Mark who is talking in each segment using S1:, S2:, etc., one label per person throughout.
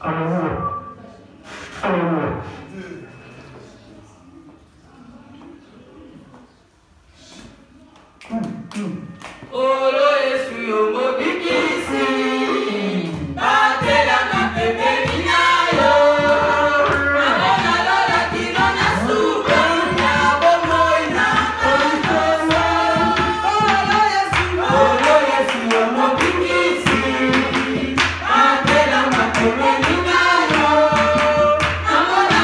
S1: Alléluia. Alléluia.
S2: Olo Yesu yomo bikisi, batela na pembeni nayo. Mabona lola kino na suka, na bomo ina kantosa. Olo Yesu yomo bikisi, batela na pembeni nayo. Mabona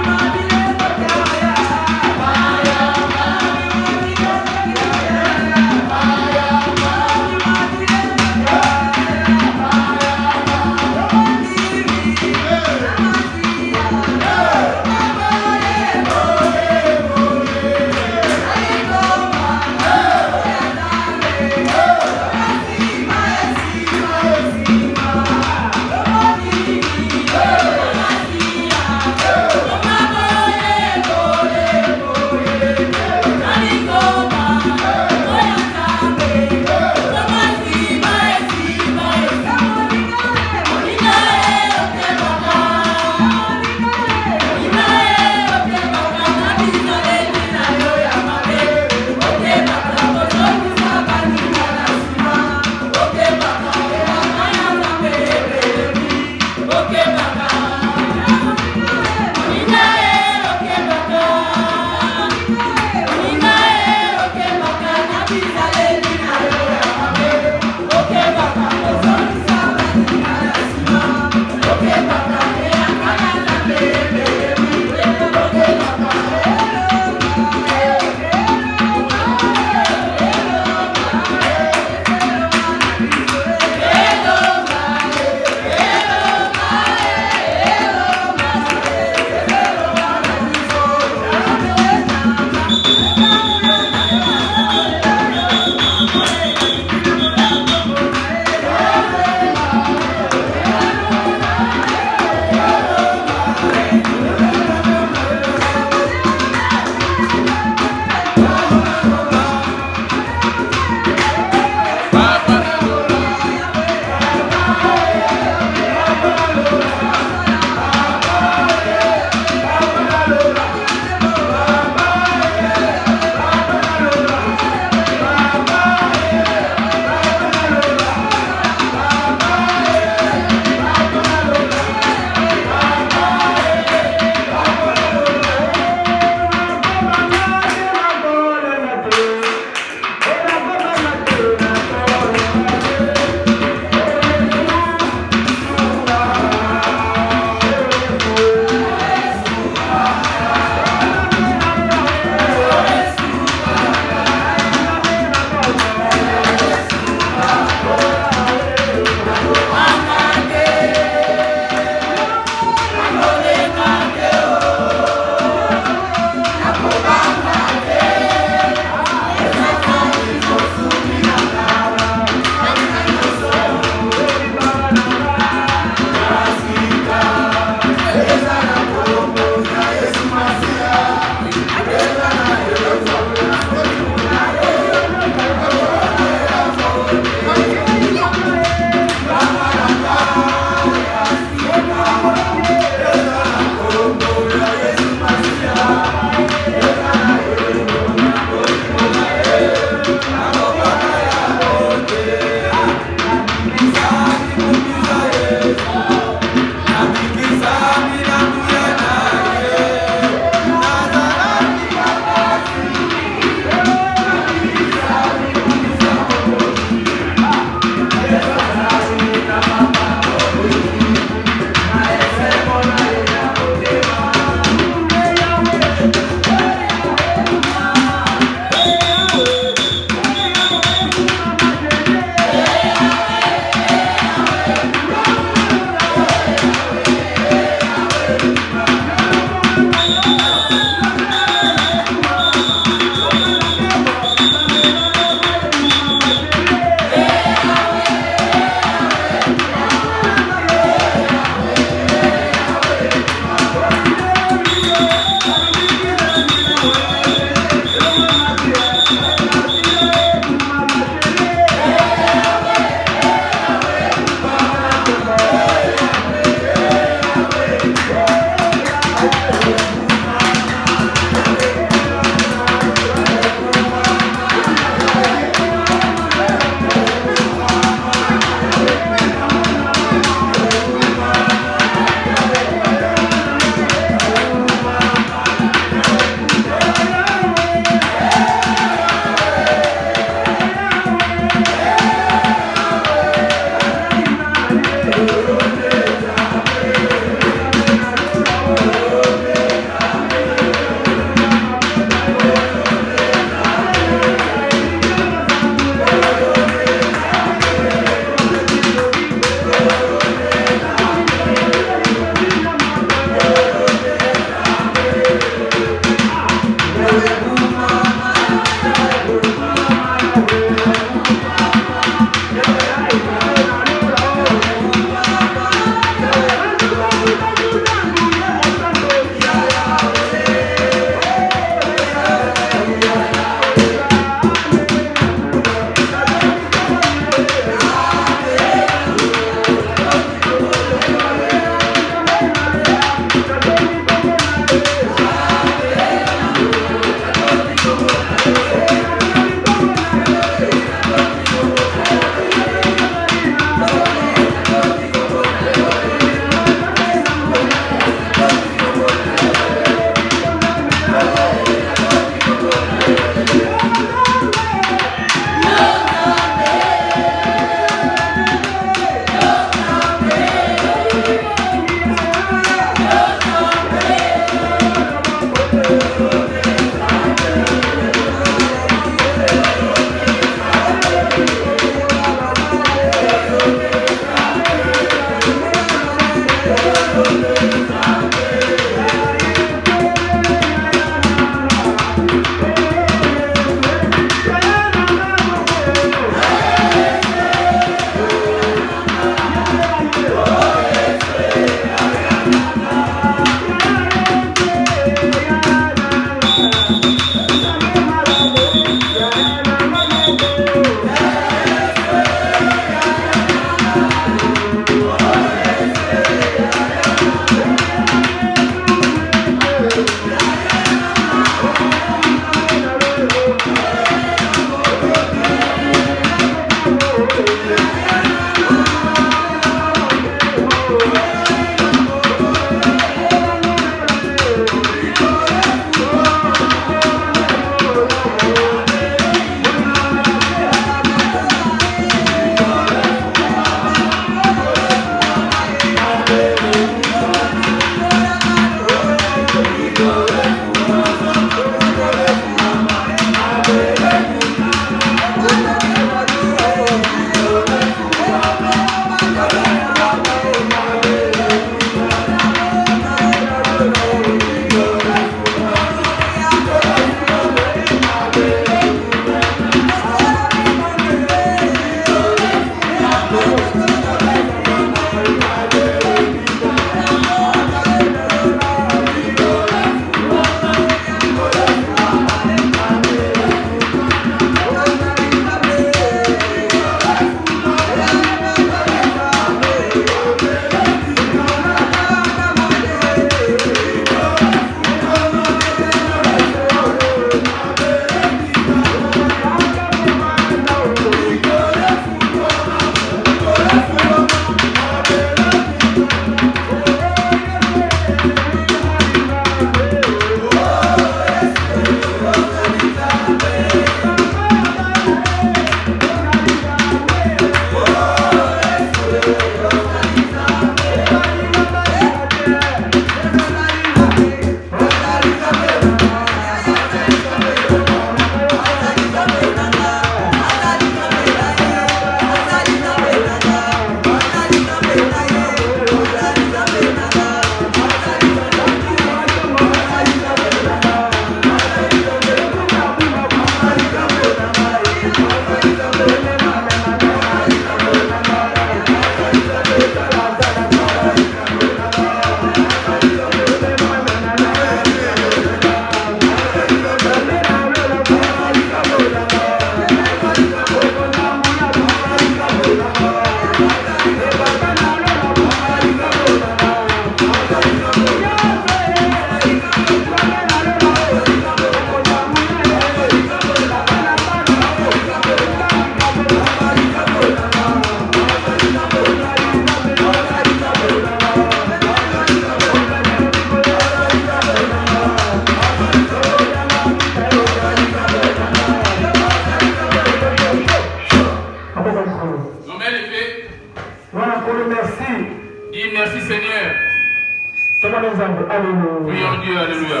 S1: Prions Dieu, alléluia.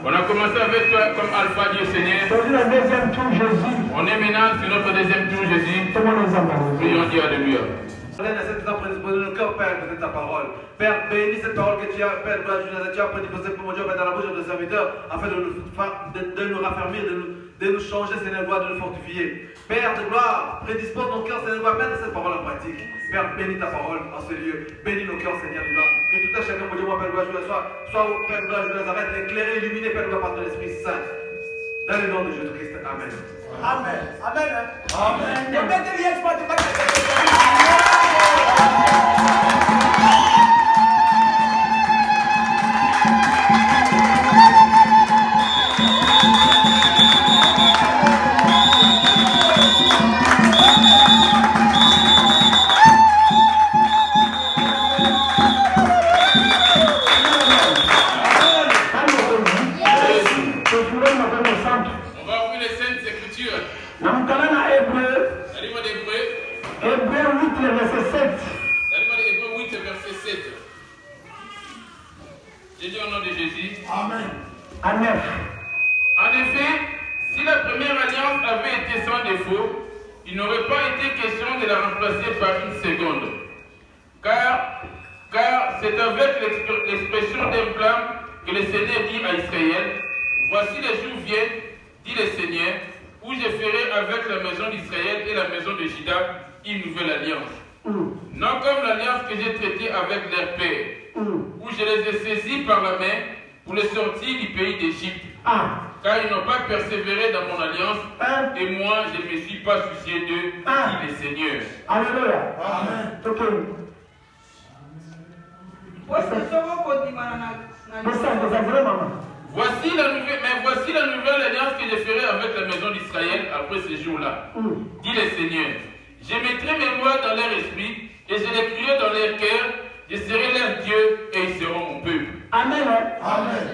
S1: On a commencé avec toi comme Alpha, Dieu Seigneur. On est maintenant sur notre deuxième tour, Jésus. Prions Dieu, alléluia.
S3: Prédisposer nos cœurs, Père, de ta parole. Père, bénis cette parole que tu as, Père, tu as prédisposé pour mon Dieu, dans la bouche de tes serviteurs, afin de nous raffermir, de nous changer, Seigneur, de nous fortifier. Père de gloire, prédispose nos cœurs, Seigneur, mettre cette parole en pratique. Père, bénis ta parole en ce lieu. Bénis nos cœurs, Seigneur, que tout un chacun, mon Dieu, Père, soit, Père, Père de Nazareth, éclairé, illuminé, Père, par ton Esprit Saint. Dans le nom de Jésus-Christ. Amen.
S2: Amen. Amen. Amen.
S1: En effet, si la première alliance avait été sans défaut, il n'aurait pas été question de la remplacer par une seconde. Car c'est avec l'expression d'un plan que le Seigneur dit à Israël, « Voici les jours viennent, dit le Seigneur, où je ferai avec la maison d'Israël et la maison de Juda une nouvelle alliance. Non comme l'alliance que j'ai traitée avec leur père, où je les ai saisis par la main pour les sortir du pays d'Égypte. Car ils n'ont pas persévéré dans mon alliance, et moi je ne me suis pas soucié d'eux, dit le Seigneur. »
S2: Alléluia. Amen.
S1: Voici la nouvelle alliance que je ferai avec la maison d'Israël après ces jours-là, dit le Seigneur. Je mettrai mes lois dans leur esprit et je les écrirai dans leur cœur. Je serai leur Dieu et ils seront mon peuple.
S2: Amen. Amen.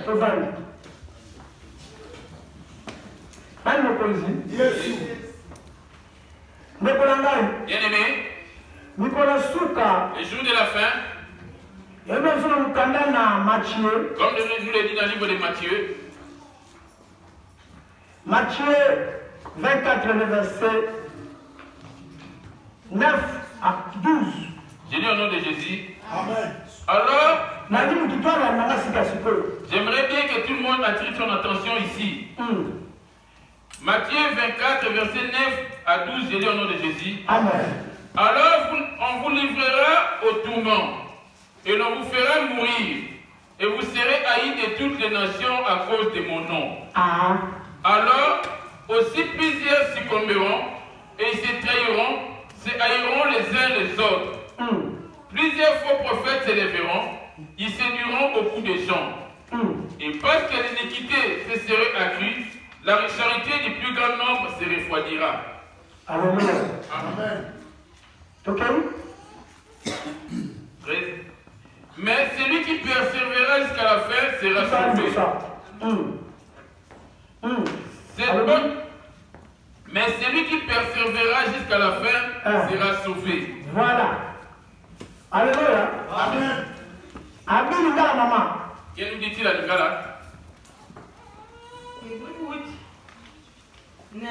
S1: Bien-aimé, les jours de la fin, comme nous l'a dit dans le livre de Matthieu,
S2: Matthieu 24, le verset 9 à 12.
S1: J'ai dit au nom de Jésus.
S3: Amen.
S1: Alors, j'aimerais bien que tout le monde attire son attention ici. Matthieu 24, verset 9 à 12, j'ai dit au nom de Jésus.
S2: Amen.
S1: Alors, on vous livrera au tourment, et l'on vous fera mourir, et vous serez haïs de toutes les nations à cause de mon nom. Alors, aussi plusieurs succomberont, et ils se trahiront, se haïront les uns les autres. Plusieurs faux prophètes se lèveront, ils séduiront beaucoup de gens. Et parce que l'iniquité se serait accrue, la charité du plus grand nombre se refroidira.
S2: Alléluia.
S1: Amen.
S2: Ok.
S1: Mais celui qui persévérera jusqu'à la fin sera sauvé. Mais celui qui persévérera jusqu'à la fin sera sauvé.
S2: Voilà. Alléluia.
S1: Amen.
S2: Amen. Maman.
S1: Qu'est-ce que nous dit-il à Lingala?
S4: 9.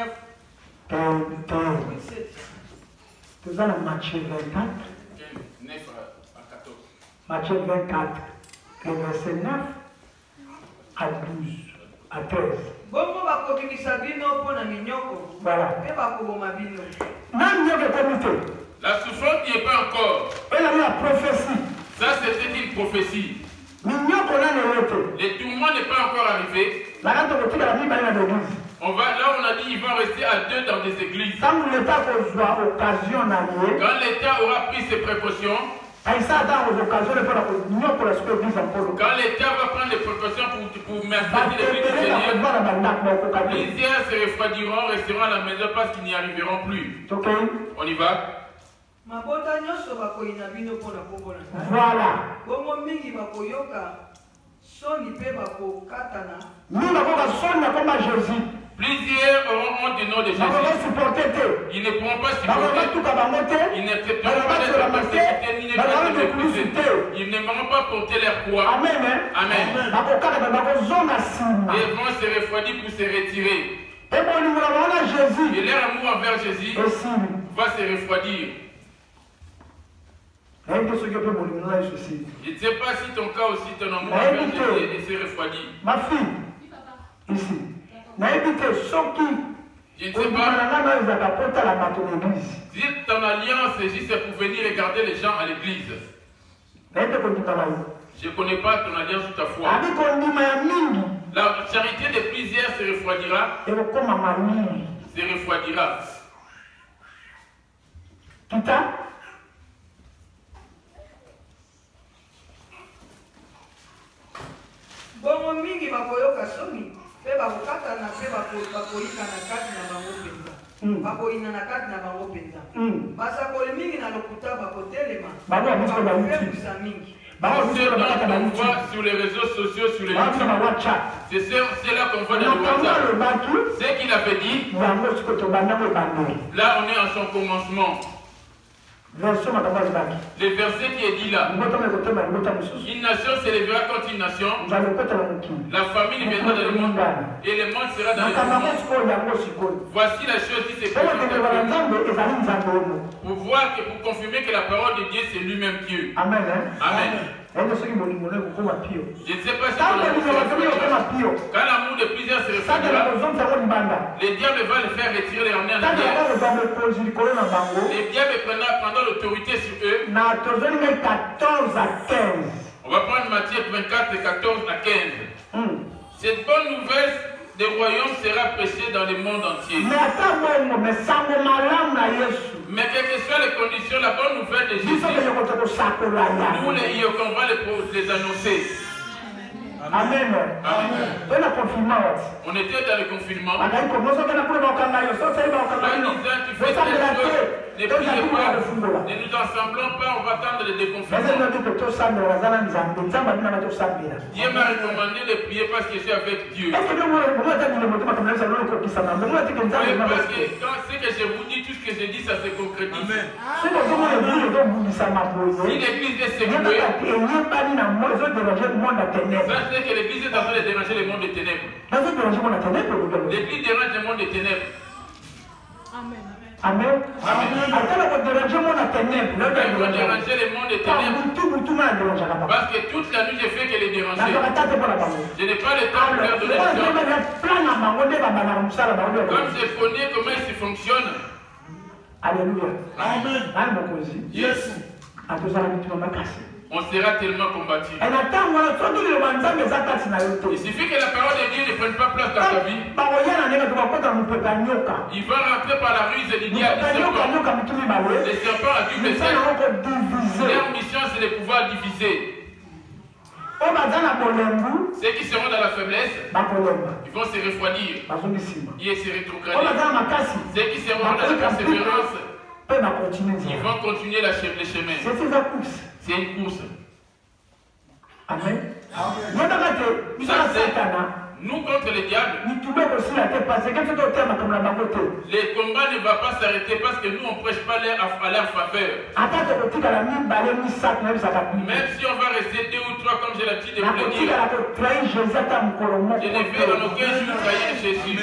S2: Nous allons Matthieu 24.
S1: 9 à 14.
S2: Matthieu 24, le verset 9 à 12, à 13. Voilà.
S1: La souffrance n'y est pas encore.
S2: Elle a eu la prophétie.
S1: Ça, c'était une prophétie. Le tourment n'est pas encore arrivé. Là, on a dit qu'ils vont rester à deux dans des églises. Quand l'État aura pris ses précautions, quand l'État va prendre les précautions pour maintenir l'église du Seigneur, plusieurs se refroidiront, resteront à la maison parce qu'ils n'y arriveront plus. On y va?
S2: Voilà. Plusieurs
S1: auront honte du nom de Jésus.
S2: Supporter
S1: Ils ne pourront pas supporter. Ils n'accepteront pas d'être persécutés ni d'être méprisés. Ils n'aimeront pas porter leur poids.
S4: Amen.
S1: Amen. Ils vont se refroidir pour se retirer. Et leur amour envers Jésus va se refroidir. Je ne sais pas si ton cas aussi, ton amour envers Jésus se refroidit.
S4: Ma fille, ici.
S1: Je ne sais pas si ton alliance est juste pour venir regarder les gens à l'église. Je ne connais pas ton alliance ou ta foi. La charité de plusieurs se refroidira. Se refroidira.
S2: Bongo mingi bakoyoka soni pe bakokatana pe bakoyika na kati na bango mpenza bakoyina na kati na bango mpenza basakoli mingi na lokuta bakotelema bakopepusa mingi.
S1: On voit sur les réseaux sociaux, sur les YouTube. C'est là qu'on voit dans le WhatsApp. C'est qu'il avait dit. Là, on est en son commencement. Le verset qui est dit là. Une nation s'élèvera contre une nation. La famille viendra dans le monde. Et le monde sera dans le monde. Voici la chose qui s'est présentée. Pour voir que pour confirmer que la parole de Dieu c'est lui-même Dieu. Amen. Amen. Je ne sais pas si quand l'amour de plusieurs se refroidira, le diable va le faire retirer les ramener en arrière. Le diable prendra l'autorité sur eux. On va prendre Matthieu 24, 14 à 15. Cette bonne nouvelle des royaumes sera prêchée dans le monde entier. Mais quelles que soient les conditions, la bonne nouvelle de Jésus, nous les Yoko, on va les annoncer.
S4: Amen.
S1: On était dans le confinement. Ne priez pas, ne nous ensemblons pas, on va attendre le déconfinement. Dieu m'a recommandé de prier parce que je suis avec Dieu. Parce que quand ce que je vous dis, tout ce que je dis, ça se concrétise. Si l'église est secouée, sachez que l'église est en train de déranger le monde des ténèbres. L'église dérange le monde des ténèbres.
S4: Amen. Amen.
S1: Amen. Déranger le monde des ténèbres. Parce que toute la nuit, j'ai fait que les déranger. Je n'ai pas le temps de faire de l'argent. Comme je connais comment ils fonctionnent.
S4: Alléluia.
S1: Amen. Yes. On sera tellement combattu. Il suffit que la parole de Dieu ne prenne pas place dans ta vie. Il va rentrer par la ruse du diable. Les serpents à double sel. Leur mission, c'est de pouvoir diviser. Ceux qui seront dans la faiblesse, ils vont se refroidir. Ils se rétrograder. Ceux qui seront dans la persévérance, ils vont continuer le chemin. C'est une course.
S4: Amen.
S1: Nous contre le diable, le combat ne va pas s'arrêter parce que nous on ne prêche pas à leur faveur. Même si on va rester 2 ou 3 comme j'ai l'habitude de vous le dire, je ne vais en aucun jour trahir Jésus.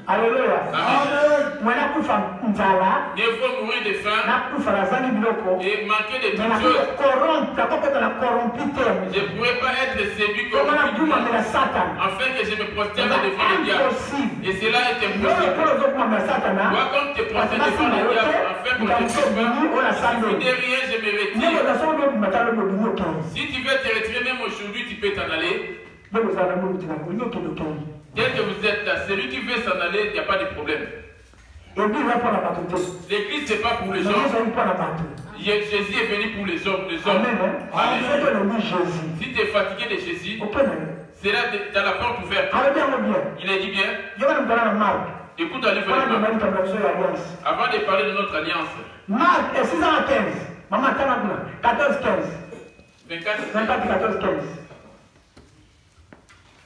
S4: Alléluia.
S1: Amen. Il faut mourir de faim et manquer de toutes choses. Je ne pourrais pas être séduit comme afin que je me prosterne devant le diable. Et cela est impossible. Moi, comme te prosternes devant le diable, afin qu'on ne te trouve pas, si tu n'es rien, je me retire. Si tu veux te retirer même aujourd'hui, tu peux t'en aller. Tel que vous êtes là, celui qui veut s'en aller, il n'y a pas de problème. L'église, ce n'est pas pour les hommes. Jésus est venu pour les hommes. Amen. Si tu es fatigué de Jésus, c'est là dans la porte ouverte. Il a dit bien. Écoute, allez voir. Avant de parler de notre alliance.
S4: Marc, 6 à 15. Maman, 14, 15.
S1: 24,
S4: 14, 15.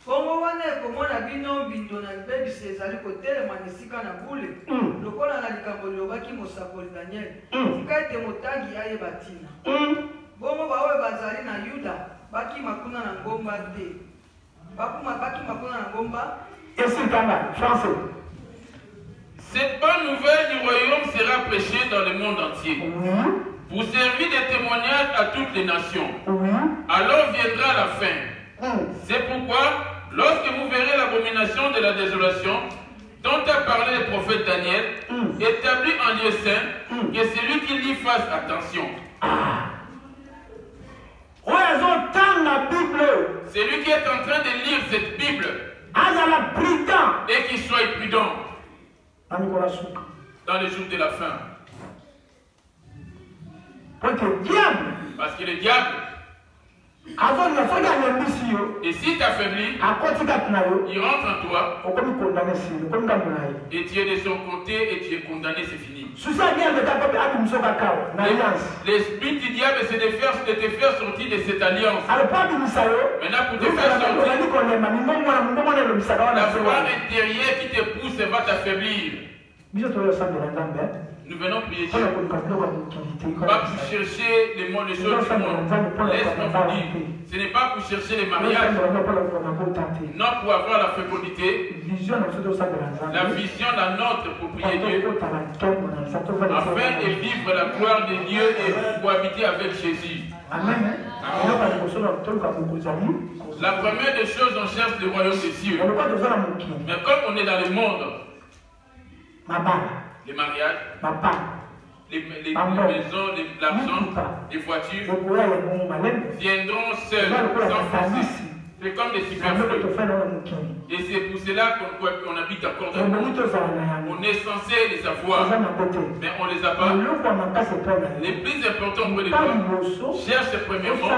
S2: Bongo wana ekomona bino mbindo na libebisi ezali kotelema na esika na bule lokola na likambo lobaki mosakoli Daniel tika ete motangi ayeba ntina bongo baoyo bazali na Yuda bakima kuna na ngomba te bakima kuna na ngomba
S4: esikanga français.
S1: Cette bonne nouvelle du royaume sera prêchée dans le monde entier pour servir de témoignage à toutes les nations. Alors viendra la fin. C'est pourquoi, lorsque vous verrez l'abomination de la désolation dont a parlé le prophète Daniel, établi en lieu saint, que celui qui y fasse attention. Celui qui est en train de lire cette Bible et qui soit prudent dans les jours de la fin. Parce que le diable, et si tu affaiblis, il rentre en toi et tu es de son côté et tu es condamné, c'est fini. L'esprit du diable, c'est de te faire sortir de cette alliance. Maintenant, pour te faire sortir, la foi intérieure qui te pousse va t'affaiblir. Nous venons prier Dieu. Pas pour chercher les choses du monde. Laisse-moi vous dire. Ce n'est pas pour chercher les mariages. Non pour avoir la fécondité. La vision, la nôtre pour prier Dieu. Afin de vivre la gloire de Dieu et pour habiter avec Jésus. Amen. La première des choses, on cherche le royaume des cieux. Mais comme on est dans le monde, les mariages, les maisons, l'argent, les voitures viendront seuls, sans forcer. C'est comme des superflus. Et c'est pour cela qu'on habite encore dans le monde. On est censé les avoir, mais on ne les a pas. Les plus importants pour les gens cherchent premièrement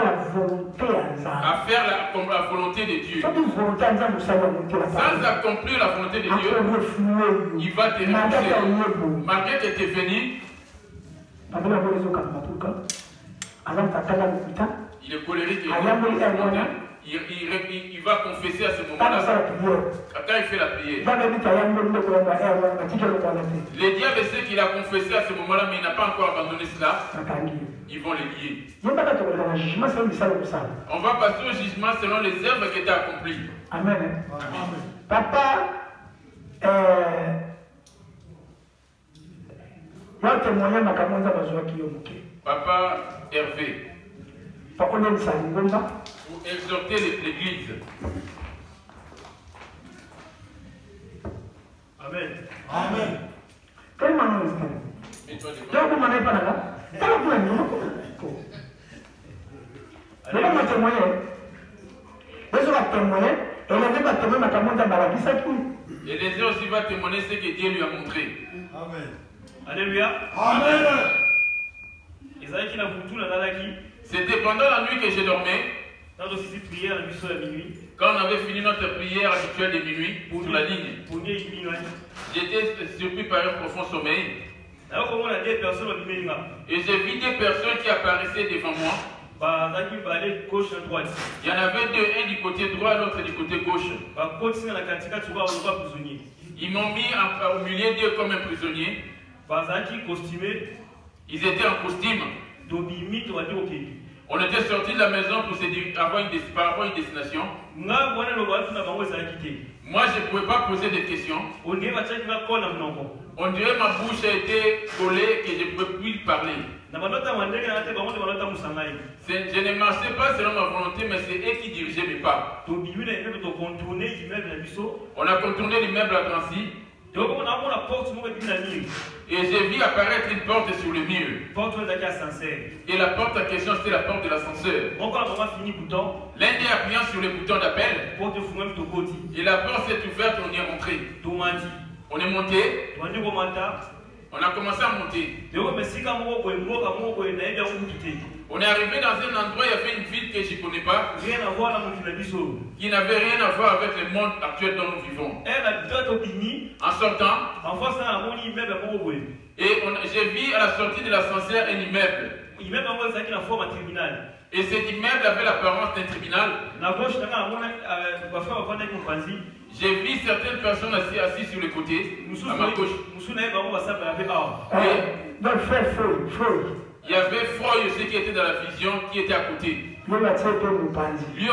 S1: à faire la volonté de Dieu. Sans accomplir la volonté de Dieu, il va te repousser. Malgré que tu es venu, il est colérique. Il va confesser à ce moment-là. Quand il fait la prière. Le diable sait qu'il a confessé à ce moment-là, mais il n'a pas encore abandonné cela. Ils vont les lier. On va passer au jugement selon les œuvres qui étaient accomplies.
S4: Amen. Papa,
S1: Papa Hervé, pour exhorter l'église.
S3: Amen.
S4: Amen. Comment
S1: et les autres aussi va témoigner ce que Dieu lui a montré.
S3: Amen.
S5: Alléluia.
S3: Amen.
S1: C'était pendant la nuit que je dormais. Quand on avait fini notre prière habituelle de minuit sur la ligne, j'étais surpris par un profond sommeil. Et j'ai vu des personnes qui apparaissaient devant moi. Il y en avait deux, un du côté droit, l'autre du côté gauche. Ils m'ont mis au milieu d'eux comme un prisonnier. Ils étaient en costume. On était sortis de la maison pour avoir une destination. Moi, je ne pouvais pas poser de questions. On dirait que ma bouche a été collée et que je ne pouvais plus parler. Je ne marchais pas selon ma volonté, mais c'est eux qui dirigeaient mes pas. On a contourné l'immeuble à Drancy. Et j'ai vu apparaître une porte sur le mur. Et la porte en question, c'était la porte de l'ascenseur. L'un est appuyant sur le bouton d'appel. Et la porte s'est ouverte, on y est rentré. On est monté. On a commencé à monter. On est arrivé dans un endroit, il y avait une ville que je ne connais pas. Qui n'avait rien à voir avec le monde actuel dont nous vivons. En sortant, et j'ai vu à la sortie de l'ascenseur un immeuble. Et cet immeuble avait l'apparence d'un tribunal. J'ai vu certaines personnes assises sur les côtés, à ma gauche.
S4: Donc, frère Freud.
S1: Il y avait Freud aussi qui était dans la vision, qui était à côté. Lui, on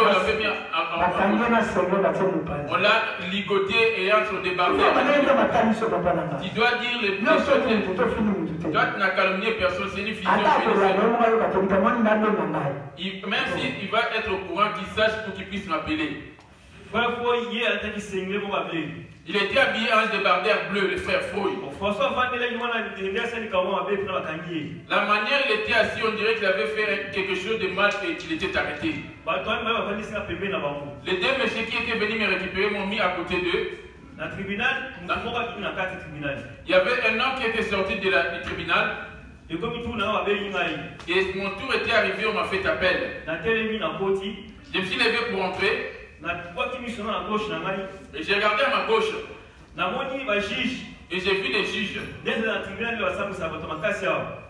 S1: l'avait mis on l'a ligoté et en se débarqué. Tu dois dire les choses. Toi, tu n'as calomnié personne, c'est une vision. Même s'il va être au courant, qu'il sache pour qu'il puisse m'appeler. Il était habillé en débardeur bleu, le frère Freud. La manière il était assis, on dirait qu'il avait fait quelque chose de mal et qu'il était arrêté. Les deux messieurs qui étaient venus me récupérer m'ont mis à côté d'eux. Il y avait un homme qui était sorti du tribunal. Et mon tour était arrivé, on m'a fait appel. Je me suis levé pour entrer. Et j'ai regardé à ma gauche. Et j'ai vu les juges.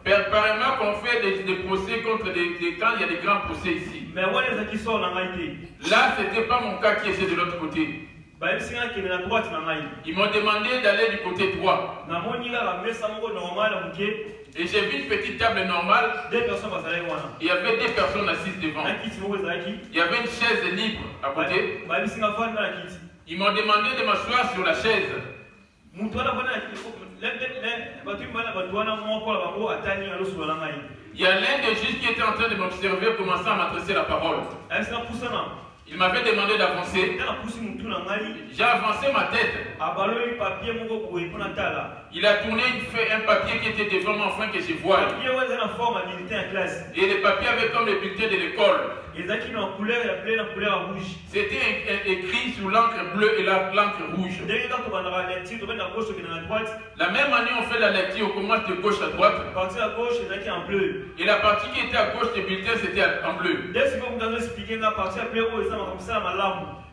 S1: Apparemment qu'on fait des procès contre des quand il y a des grands procès ici. Là, ce n'était pas mon cas qui était de l'autre côté. Ils m'ont demandé d'aller du côté droit. Et j'ai vu une petite table normale. Il y avait deux personnes assises devant. Il y avait une chaise libre à côté. Ils m'ont demandé de m'asseoir sur la chaise. Il y a l'un des juges qui était en train de m'observer commençant à m'adresser la parole. Il m'avait demandé d'avancer. J'ai avancé ma tête. Il a tourné un papier qui était devant moi afin que je voie. Et le papier avait comme le bulletin de l'école. C'était écrit sur l'encre bleue et l'encre rouge. La même année, on fait la lecture, on commence de gauche à droite. Et la partie qui était à gauche du bulletin, c'était en bleu.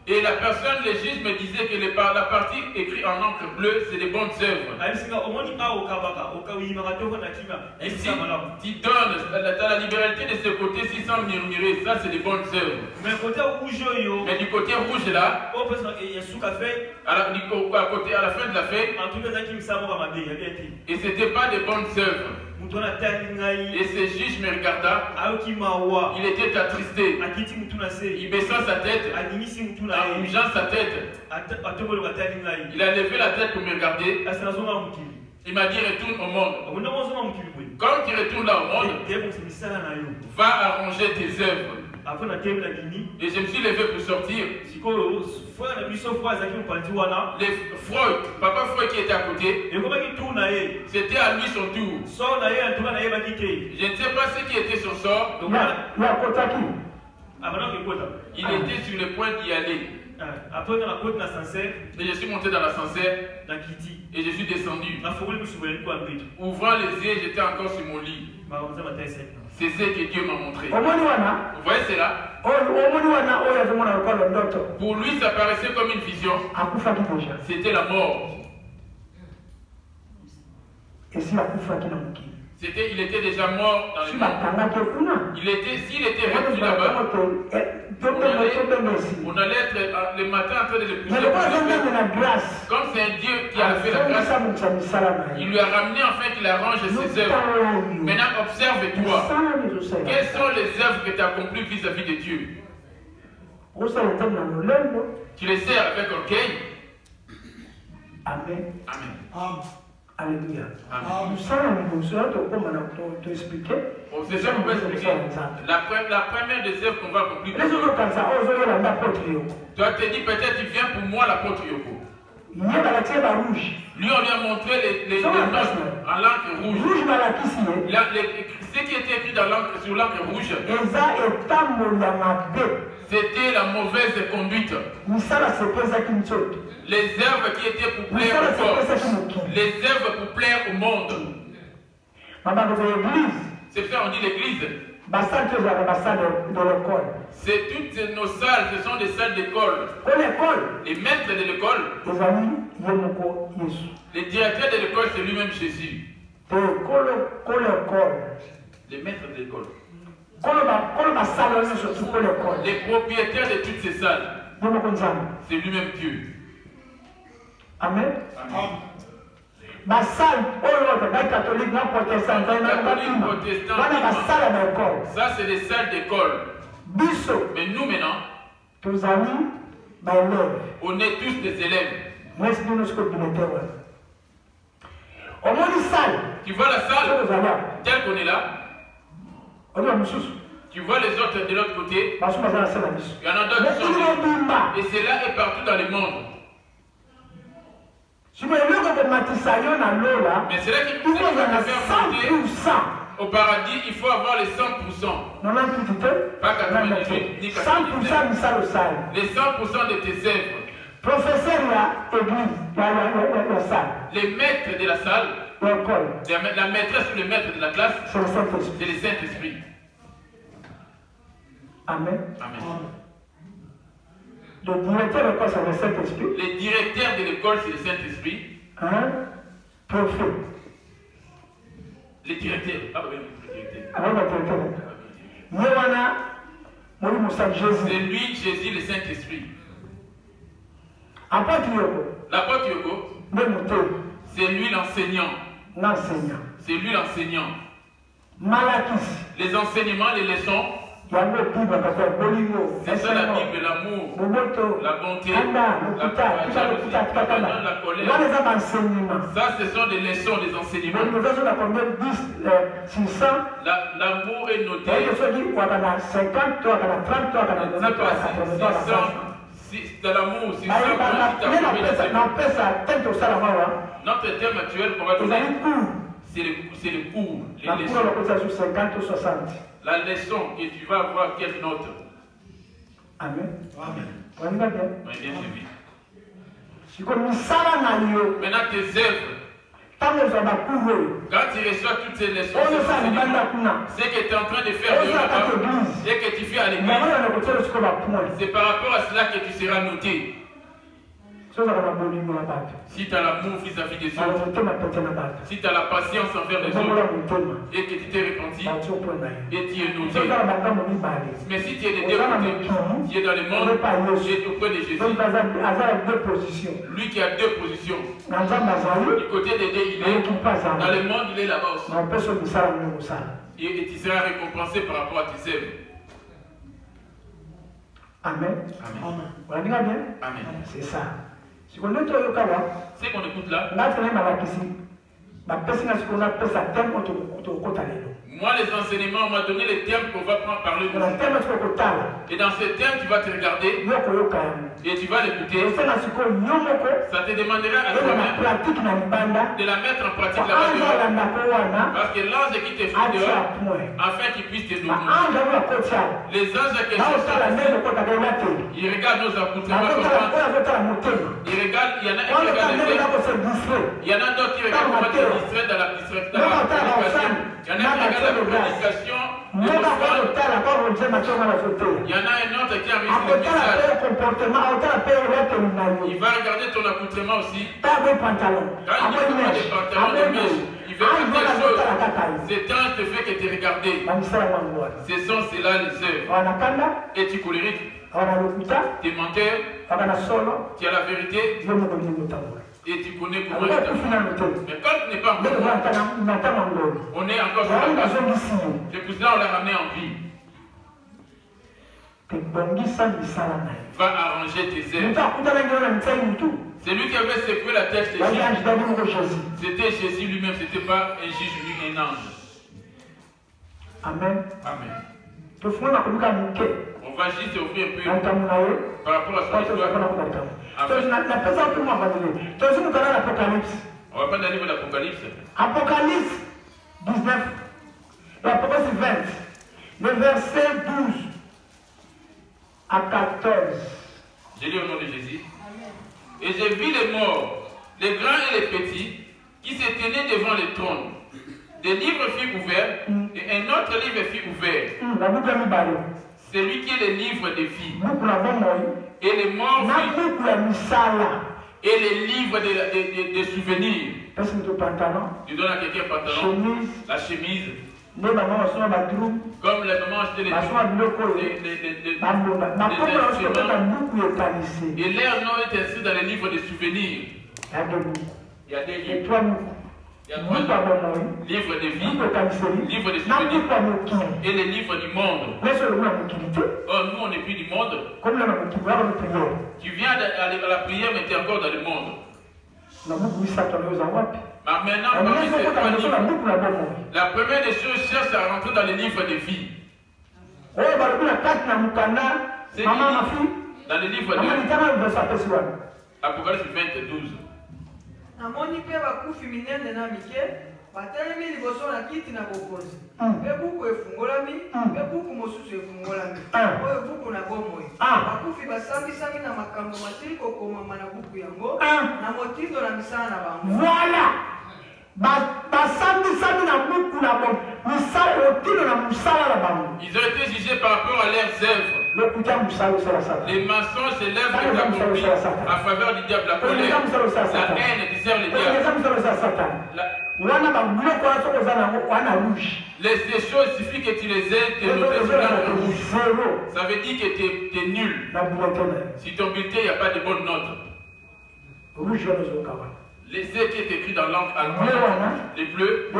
S1: Et la personne, le juge me disait que la partie écrite en encre bleue, c'est des bonnes œuvres. Ici, tu donnes, tu as la libéralité de ce côté, si sans murmurer, ça c'est des bonnes œuvres. Mais du côté rouge là, à la fin de la fête, et ce n'était pas des bonnes œuvres. Et ce juge me regarda. Il était attristé. Il baissa sa tête. En bougeant sa tête. Il a levé la tête pour me regarder. Il m'a dit retourne au monde. Quand tu retournes là au monde, va arranger tes œuvres. Et je me suis levé pour sortir. Papa Freud qui était à côté, c'était à lui son tour. Je ne sais pas ce qui était son sort. Il était sur le point d'y aller. Et je suis monté dans l'ascenseur. Et je suis descendu. Ouvrant les yeux, j'étais encore sur mon lit. C'est ce que Dieu m'a montré. Vous voyez cela? Pour lui, ça paraissait comme une vision. C'était la mort. Il était déjà mort dans le monde. S'il était réduit là-bas, on allait être le matin en train de le pousser. Comme c'est un Dieu qui a fait la grâce, il lui a ramené afin qu'il arrange ses œuvres. Maintenant, observe-toi. Quelles sont les œuvres que tu as accomplies vis-à-vis de Dieu? Tu les sers avec orgueil.
S4: Amen.
S1: Amen.
S4: Alléluia.
S1: Amen.
S4: C'est ça
S1: qu'on peut expliquer. La première des œuvres qu'on va accomplir. Toi, tu te dis peut-être tu viens pour moi l'apôtre Yoko. Lui, on lui a montré les notes en l'encre rouge. Ce qui était écrit sur l'encre rouge, c'était la mauvaise conduite. Les œuvres qui étaient pour plaire au corps. Les œuvres pour plaire au monde. C'est pour ça qu'on dit l'église. C'est toutes nos salles, ce sont des salles d'école. Les maîtres de l'école, les directeurs de l'école, c'est lui-même Jésus. Les maîtres de l'école. Les propriétaires de toutes ces salles, c'est lui-même Dieu.
S4: Amen.
S1: Amen. Ça, c'est des salles d'école. Mais nous, maintenant, on est tous des élèves. Tu vois la salle telle qu'on est là. Tu vois les autres de l'autre côté. Il y en a d'autres qui sont là. Et c'est là et partout dans le monde. Mais c'est là qu'il faut faire monter au paradis, il faut avoir les 100%. Pas 98 ni 99. Les 100% de tes œuvres. Les maîtres de la salle, la maîtresse ou le maître de la classe, c'est le Saint-Esprit.
S4: Amen.
S1: Amen.
S4: Le directeur de l'école, c'est le Saint-Esprit.
S1: Les directeurs de l'école, c'est le Saint-Esprit.
S4: Un prophète.
S1: Les directeurs. Ah oui, les directeurs. C'est lui, Jésus, le Saint-Esprit. L'apôtre Yoko, c'est lui l'enseignant. C'est lui l'enseignant. Les enseignements, les leçons, c'est ça la Bible, l'amour, la bonté, la colère. Ça, ce sont des leçons, des enseignements. L'amour est noté. Dans l'amour, c'est notre terme actuel qu'on va donner, c'est le cours, les leçons. La leçon que tu vas avoir, quelle note?
S4: Amen.
S1: Amen. Oui, bien suivi. Maintenant, tes œuvres, quand tu reçois toutes ces leçons, c'est que tu es en train de faire de là-bas, et que tu fais à l'église, c'est par rapport à cela que tu seras noté. Si tu as l'amour vis-à-vis des autres, si tu as la patience envers les autres, et que tu t'es repenti, et tu es noté. Mais si tu es des déroutés, tu es dans le monde, tu es auprès de Jésus. Lui qui a deux positions. Du côté de Dieu, il est. Dans le monde, il est là-bas aussi. Et tu seras récompensé par rapport à tes œuvres.
S4: Amen.
S1: Amen.
S4: Amen. C'est ça.
S1: C'est qu'on écoute là. Moi, les enseignements, on m'a donné les termes qu'on va prendre parler de. Et dans ces termes, tu vas te regarder et tu vas l'écouter. Ça te demandera à toi-même de la mettre en pratique là-bas. Parce que l'ange qui te fout dehors, afin qu'il puisse te donner. Les anges qui sont ils regardent nos accoutrements. Ils regardent, il y en a un qui regarde les têtes. Il y en a d'autres qui regardent comment tu es distrait dans la prédication. Il y en a qui regardent la prédication. Il y en a un autre qui a mis le message. Il va regarder ton accoutrement aussi. Quand il met des pantalons, des mèches, il veut faire des choses. C'est un te fait que tu es regardé. Ce sont ceux-là les œuvres. Et tu colériques. Tu es menteur. Tu as la vérité. Et tu connais comment il est. Mais quand tu n'es pas encore, on est encore sur la base. C'est pour cela qu'on l'a ramené en vie. Va arranger tes œuvres. C'est lui qui avait secoué la tête de Jésus. C'était Jésus lui-même, ce n'était pas un juge, lui, un ange.
S4: Amen.
S1: Amen. On va juste ouvrir un peu par rapport à son histoire. On va prendre un livre d'Apocalypse.
S4: Apocalypse 19, l'Apocalypse 20, le verset 12 à 14.
S1: Je lis au nom de Jésus. Et j'ai vu les morts, les grands et les petits, qui se tenaient devant le trône. Des livres furent ouverts et un autre livre fut ouvert. C'est lui qui est le livre des filles. Et les morts et les livres des souvenirs. Tu donnes à quelqu'un un pantalon, la chemise, Comme les mamans achetaient les instruments. Et leur nom est inscrit dans les livres de souvenirs. Il y a des livres. Il y a 3 livres de vie, livres de souvenirs et les livres du monde. Oh, nous on n'est plus du monde. Tu viens aller à la prière, mais tu es encore dans le monde. Maintenant, parmi ces 3 livres, la première des choses cherche à rentrer dans les livres de vie. C'est dans les livres de Apocalypse 20:12.
S2: Namoni pe bakufi minene na mike batelemi liboso na kiti na bokonzi pe buku efungolami pe buku mosusu efungolami oyo buku na bomoi bakufi basangisami na makambo masili kokomama na buku yango na motindo na misala na bango.
S4: Voilà. Basangisami na buku na bon misala motindo na misala na bango.
S1: Ils ont été jugés par rapport à leurs œuvres. Les mensonges, c'est l'œuvre de l'accompli à faveur du diable, la colère, la haine qui sert le diable. Ces choses, il suffit que tu les aies, tu es noté sur l'encre rouge. Ça veut dire que tu es nul. Si ton bulletin, il n'y a pas de bonnes notes. Ce qui est écrit dans l'encre allemande, les bleus,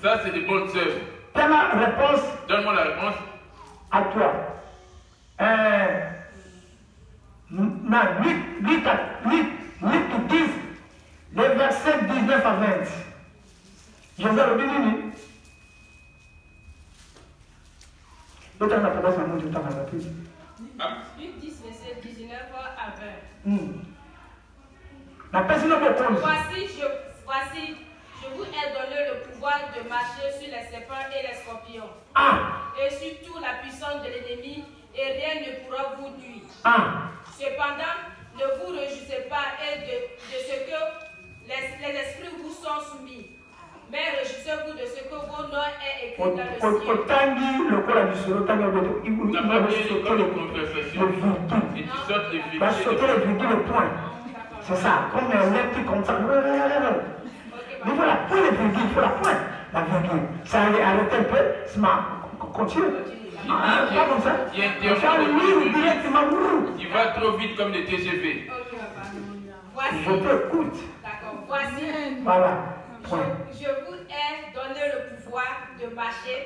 S1: ça c'est des bonnes œuvres. Donne-moi la réponse.
S4: À toi. Luc 10, les versets 19 à 20. Je vais le bénir.
S5: Luc 10, verset 19 à 20. Voici, je vous ai donné le pouvoir de marcher sur les serpents et les scorpions. Et sur toute la puissance de l'ennemi, et rien ne pourra vous nuire. Cependant, ne vous réjouissez pas de ce que les esprits vous sont soumis, mais réjouissez-vous de ce que vos noms est écrit dans le ciel.
S4: C'est ça, comme un lettre comme ça. Mais voilà, pour les virgules, il faut la pointe. La virgule. Ça allait arrêter un peu. Continue. Pas comme ça.
S1: Tu vas trop vite comme les TGV.
S5: Voici.
S4: Je t'écoute.
S5: D'accord. Voici.
S4: Voilà.
S5: Je vous ai donné le pouvoir de marcher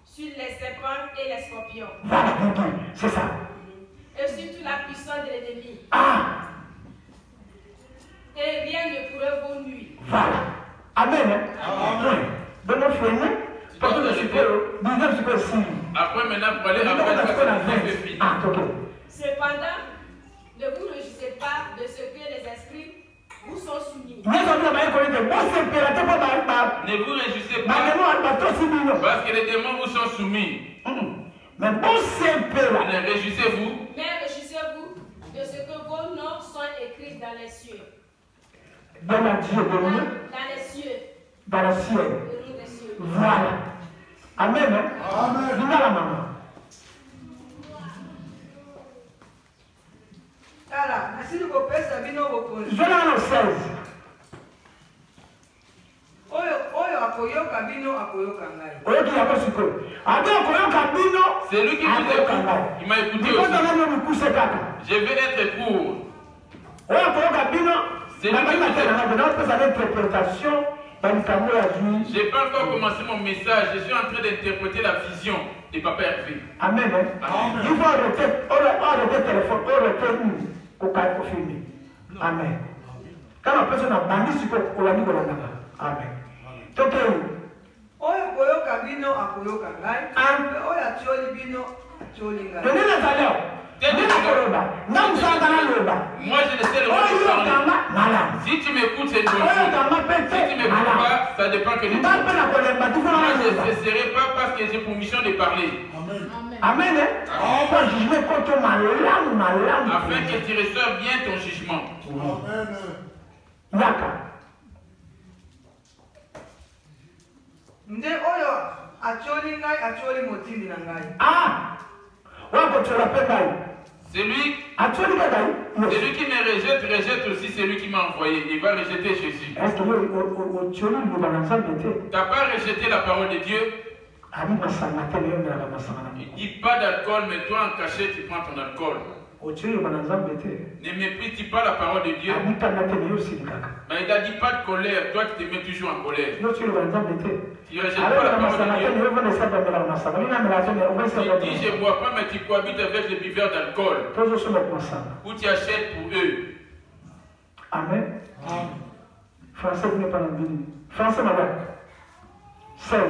S5: sur les serpents et les scorpions.
S4: Voilà, virgule. C'est ça.
S5: Et sur toute la puissance de l'ennemi. Et rien ne pourrait vous nuire.
S4: Voilà. Amen. Amen. Donne-moi freiner. Parce que je suis que
S1: après, maintenant, pour aller après,
S5: cependant, ne vous réjouissez pas de ce que les esprits vous sont soumis.
S1: Ne vous réjouissez pas parce que les démons vous sont soumis.
S4: Mais
S1: réjouissez-vous.
S5: Mais réjouissez-vous de ce que vos noms sont écrits dans les cieux.
S4: Dans les
S5: cieux.
S4: Dans les cieux. Voilà. Amen. Amen. Dis la maman.
S2: Voilà. Merci de vous faire ça.
S4: Je l'ai en 16.
S1: C'est lui qui vous écoute. Il m'a écouté aussi. Je vais être court. C'est lui qui vous écoute. Je n'ai pas encore commencé mon message. Je suis en train d'interpréter la vision de Papa Hervé.
S4: Amen. Il faut arrêter le téléphone, Amen. Quand la personne a banni, c'est qu'on l'a dit. Amen. Donc,
S1: moi je ne sais le parler. Si tu m'écoutes, c'est une bonne chose. Si tu ne m'écoutes pas, ça dépend que je dis. Moi je ne cesserai pas parce que j'ai pour mission de parler.
S4: Amen.
S1: Afin que tu reçoives bien ton jugement.
S4: Amen.
S2: Nde oyo acholi ngai acholi motindi na ngai.
S1: C'est lui Celui qui me rejette, rejette aussi celui qui m'a envoyé. Il va rejeter Jésus. Tu n'as pas rejeté la parole de Dieu. Il ne dit pas d'alcool, mais toi en cachet, tu prends ton alcool. Ne méprise pas la parole de Dieu. Mais il n'a dit pas de colère. Toi, tu te mets toujours en colère. Tu ne rejettes pas la parole de Dieu. Tu dis, je ne bois pas, mais tu cohabites avec les buveurs d'alcool. Ou tu achètes pour eux.
S4: Amen. Français, vous n'êtes pas dans le Bible. Français, madame. 16.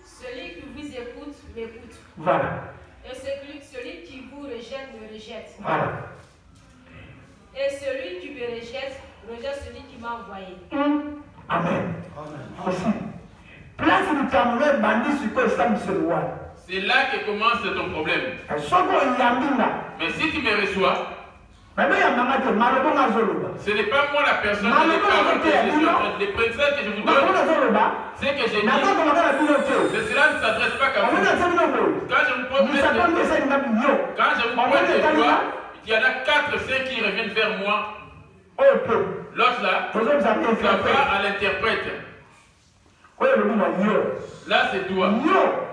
S5: Celui qui vous écoute, m'écoute.
S4: Voilà.
S5: Et celui qui vous rejette, me rejette.
S4: Voilà.
S5: Et celui qui me rejette, rejette celui qui m'a envoyé.
S4: Amen. Aussi. Place du Cameroun, bandit sur quoi ça me se voit.
S1: C'est là que commence ton problème. Mais si tu me reçois, ce n'est pas moi la personne qui parle que je suis en train de les préceptes que je vous donne. C'est que j'ai dit, cela ne s'adresse pas qu'à vous. Quand je vous pointe les doigts, il y en a 4, 5 qui reviennent vers moi. L'autre là, ça va à l'interprète. Là c'est toi.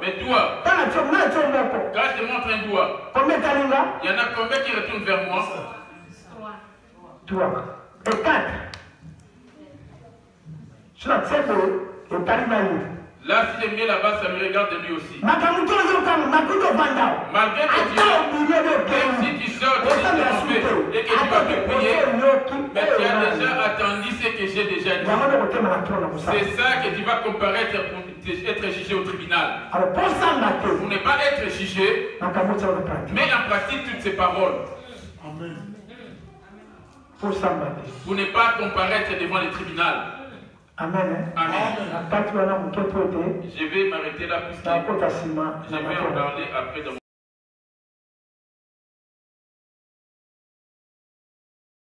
S1: Mais toi, quand je te montre un doigt, il y en a combien qui retournent vers moi?
S4: 3. Et 4. Je la tiens pour le Taliban.
S1: Là, si j'ai mis là-bas, ça me regarde de lui aussi.
S4: Malgré que tu
S1: même si tu sors de l'enfer et que tu vas me prier, mais tu as déjà attendu ce que j'ai déjà dit. C'est ça que tu vas comparaître pour être jugé au tribunal. Pour ne pas être jugé, mais en pratique toutes ces paroles.
S4: Amen.
S1: Pour ne pas comparaître devant le tribunal.
S4: Amen.
S1: Amen. Je vais m'arrêter là puisque je vais en parler après dans